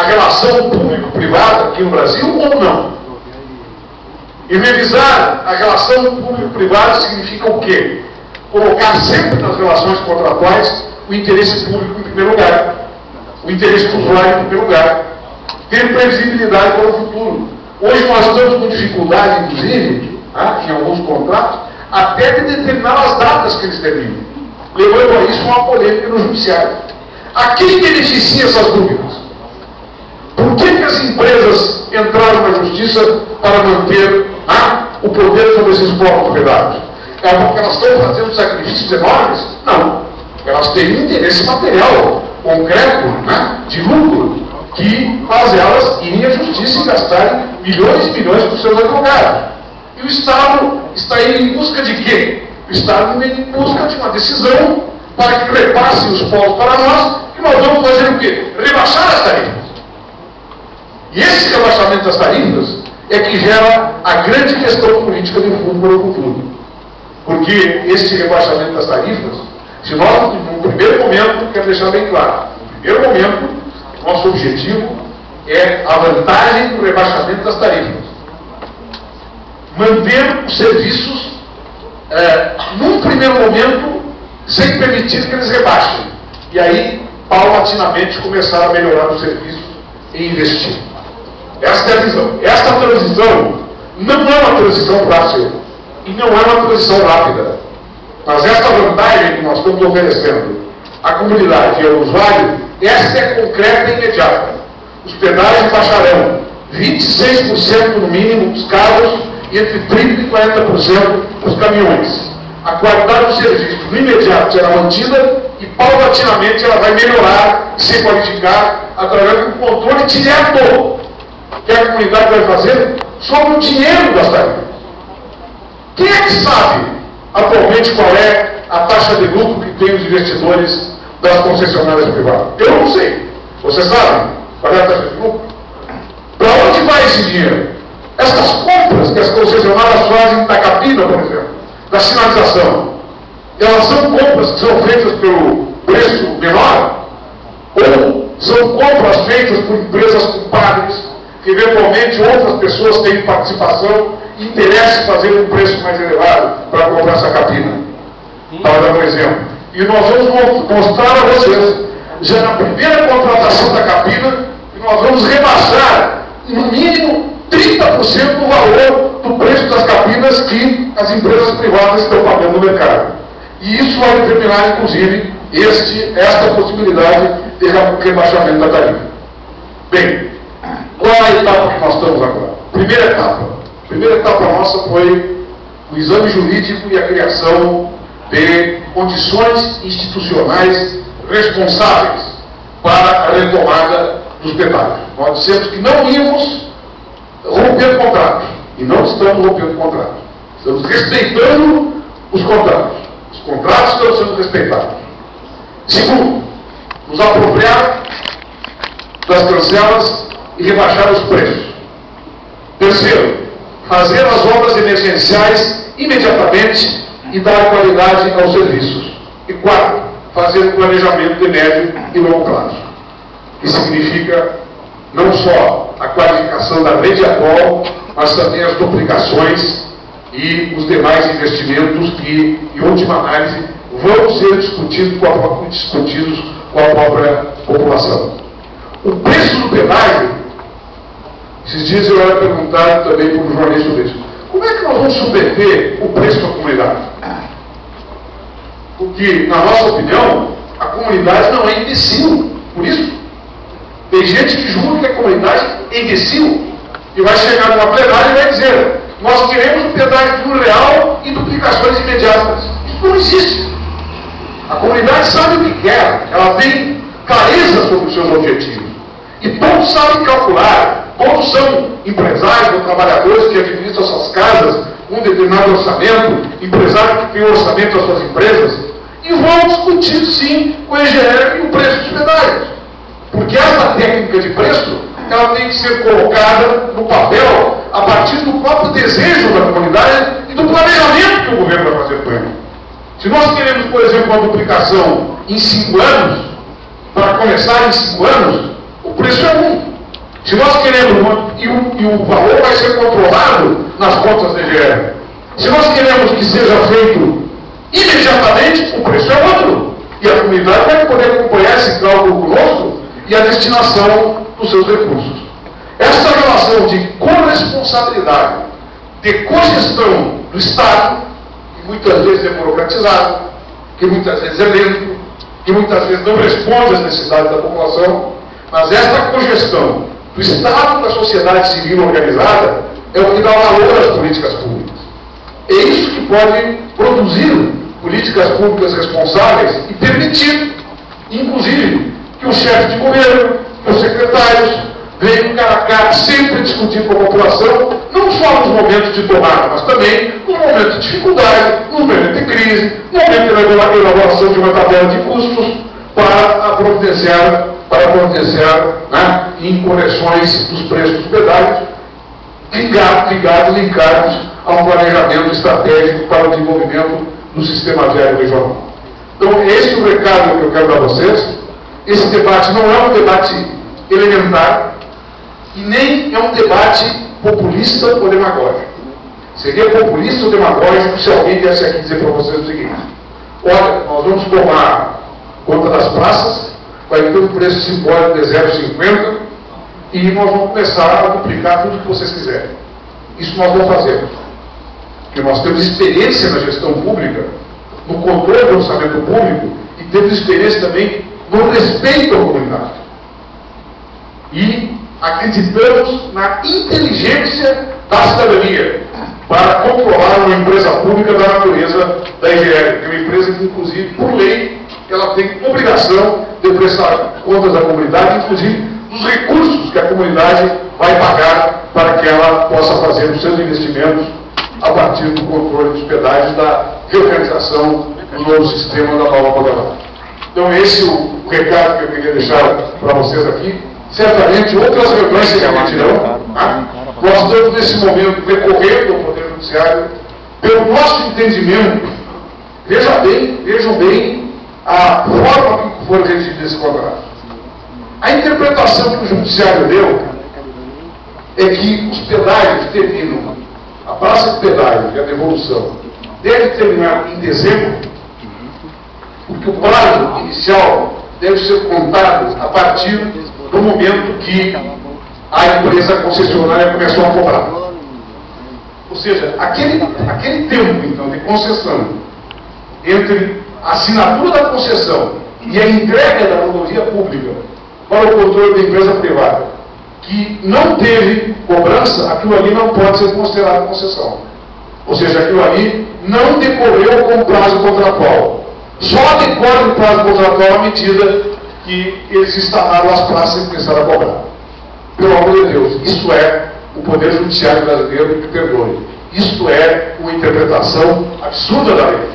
a relação público-privada aqui no Brasil ou não? E revisar a relação público-privada significa o quê? Colocar sempre nas relações contratuais o interesse público em primeiro lugar, o interesse do usuário em primeiro lugar, ter previsibilidade para o futuro. Hoje nós estamos com dificuldade, inclusive, em alguns contratos, até de determinar as datas que eles terminam, levando a isso uma polêmica no judiciário. A quem beneficia essas dúvidas? Por que as empresas entraram na justiça para manter o poder sobre esses povos hospedados? É porque elas estão fazendo sacrifícios enormes? Não. Elas têm um interesse material, concreto, de lucro, que faz elas irem à justiça e gastarem milhões e milhões com seus advogados. E o Estado está indo em busca de quê? O Estado está indo em busca de uma decisão para que repasse os povos para nós, e nós vamos fazer o quê? Rebaixar as tarifas. E esse rebaixamento das tarifas é que gera a grande questão política de fundo para o futuro. Porque esse rebaixamento das tarifas, se nós, no primeiro momento, quero deixar bem claro, no primeiro momento, nosso objetivo é a vantagem do rebaixamento das tarifas. Manter os serviços, num primeiro momento, sem permitir que eles rebaixem. E aí, paulatinamente, começar a melhorar os serviços e investir. Esta é a visão. Esta transição não é uma transição fácil e não é uma transição rápida. Mas esta vantagem que nós estamos oferecendo à comunidade e ao usuário, esta é concreta e imediata. Os pedágios baixarão 26% no mínimo dos carros e entre 30% e 40% dos caminhões. A qualidade do serviço no imediato será mantida e paulatinamente ela vai melhorar e se qualificar através do controle direto que a comunidade vai fazer sobre o dinheiro das tarifas. Quem é que sabe atualmente qual é a taxa de lucro que tem os investidores das concessionárias privadas? Eu não sei. Você sabe qual é a taxa de lucro? Para onde vai esse dinheiro? Essas compras que as concessionárias fazem da cabina, por exemplo, da sinalização, elas são compras que são feitas pelo preço menor? Ou são compras feitas por empresas culpadas, que eventualmente outras pessoas têm participação e interesse em fazer um preço mais elevado para comprar essa cabina? Para dar um exemplo. E nós vamos mostrar a vocês, já na primeira contratação da cabina, que nós vamos rebaixar, no mínimo, 30% do valor do preço das cabinas que as empresas privadas estão pagando no mercado. E isso vai determinar, inclusive, esta possibilidade de rebaixamento da tarifa. Bem, qual é a etapa que nós estamos agora? Primeira etapa nossa foi o exame jurídico e a criação de condições institucionais responsáveis para a retomada dos pedágios. Nós dissemos que não íamos romper contratos, e não estamos rompendo contratos. Estamos respeitando os contratos. Os contratos estão sendo respeitados. Segundo, nos apropriar das cancelas e rebaixar os preços. Terceiro, fazer as obras emergenciais imediatamente e dar qualidade aos serviços. E quarto, fazer um planejamento de médio e longo prazo. Isso significa não só a qualificação da rede atual, mas também as duplicações e os demais investimentos que, em última análise, vão ser discutidos com a própria população. O preço do pedágio, esses dias eu era perguntado também por um jornalista sobre isso. Como é que nós vamos submeter o preço da comunidade? Porque, na nossa opinião, a comunidade não é imbecil. Por isso, tem gente que julga que a comunidade é imbecil e vai chegar numa plenária e vai dizer: nós queremos um pedágio duro real e duplicações imediatas. Isso não existe. A comunidade sabe o que quer, ela tem clareza sobre os seus objetivos. E todos sabem calcular, todos são empresários ou trabalhadores que administram suas casas com um determinado orçamento, empresários que têm orçamento das suas empresas, e vão discutir sim com o IGR e o preço dos pedágios. Porque essa técnica de preço, ela tem que ser colocada no papel a partir do próprio desejo da comunidade e do planejamento que o governo vai fazer com ele. Se nós queremos, por exemplo, uma duplicação em 5 anos, para começar em 5 anos, o preço é 1. Se nós queremos, e o valor vai ser controlado nas contas da EGR. Se nós queremos que seja feito imediatamente, o preço é outro. E a comunidade vai poder acompanhar esse cálculo conosco e a destinação dos seus recursos. Essa relação de corresponsabilidade, de cogestão do Estado, que muitas vezes é burocratizado, que muitas vezes é lento, que muitas vezes não responde às necessidades da população, mas essa cogestão do Estado, da sociedade civil organizada, é o que dá valor às políticas públicas. É isso que pode produzir políticas públicas responsáveis e permitir, inclusive, que o chefe de governo, que os secretários, venham cara a cara sempre discutir com a população, não só nos momentos de tomada, mas também nos momentos de dificuldade, nos momentos de crise, no momento de elaboração de uma tabela de custos para providenciar né, em correções dos preços dos pedágios, ligados a um planejamento estratégico para o desenvolvimento do sistema viário regional. Então, esse é o recado que eu quero dar a vocês. Esse debate não é um debate elementar e nem é um debate populista ou demagógico. Seria populista ou demagógico se alguém viesse aqui dizer para vocês o seguinte: olha, nós vamos tomar conta das praças, vai ter um preço simbólico de 0,50 e nós vamos começar a duplicar tudo que vocês quiserem. Isso nós vamos fazer. Porque nós temos experiência na gestão pública, no controle do orçamento público e temos experiência também no respeito à comunidade. E acreditamos na inteligência da cidadania para controlar uma empresa pública da natureza da EGR, que é uma empresa que, inclusive, por lei, ela tem obrigação de prestar contas à comunidade, inclusive dos recursos que a comunidade vai pagar para que ela possa fazer os seus investimentos a partir do controle dos pedágios, da reorganização do novo sistema da nova modalidade. Então, esse é o recado que eu queria deixar para vocês aqui. Certamente outras reuniões se repetirão. Tá? Nós estamos nesse momento recorrendo ao Poder Judiciário pelo nosso entendimento. Vejam bem a forma que foi redigido esse contrato. A interpretação que o Judiciário deu é que os pedágios terminam, a praça de pedágio e a devolução deve terminar em dezembro, porque o prazo inicial deve ser contado a partir do momento que a empresa concessionária começou a cobrar. Ou seja, aquele tempo, então, de concessão entre a assinatura da concessão e a entrega da rodovia pública para o controle da empresa privada, que não teve cobrança, aquilo ali não pode ser considerado concessão. Ou seja, aquilo ali não decorreu com prazo contratual. Só decorre o prazo contratual à medida que eles instalaram as praças e começaram a cobrar. Pelo amor de Deus, isso é o Poder Judiciário brasileiro que perdoe. Isto é uma interpretação absurda da lei,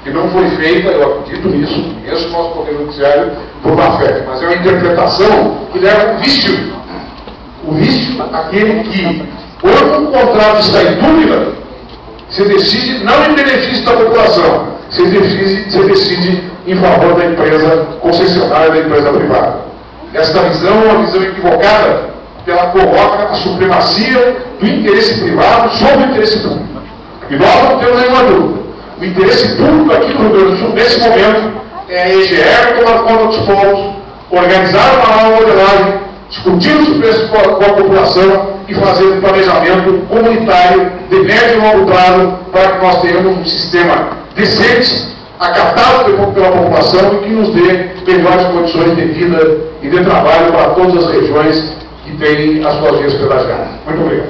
que não foi feita, eu acredito nisso, conheço o nosso Poder Judiciário por má fé, mas é uma interpretação que leva um vício. O vício, aquele que, quando um contrato está em dúvida, se decide não em benefício da população, se decide em favor da empresa concessionária, da empresa privada. Esta visão é uma visão equivocada, porque ela coloca a supremacia do interesse privado sobre o interesse público. E nós não temos nenhuma dúvida. O interesse público aqui no Rio Grande do Sul, nesse momento, é a EGR tomar conta dos povos, organizar uma nova modelagem, discutir os preços com a população e fazer um planejamento comunitário de médio e longo prazo para que nós tenhamos um sistema decente, acatado pela população e que nos dê melhores condições de vida e de trabalho para todas as regiões que têm as suas vias pedagiadas. Muito obrigado.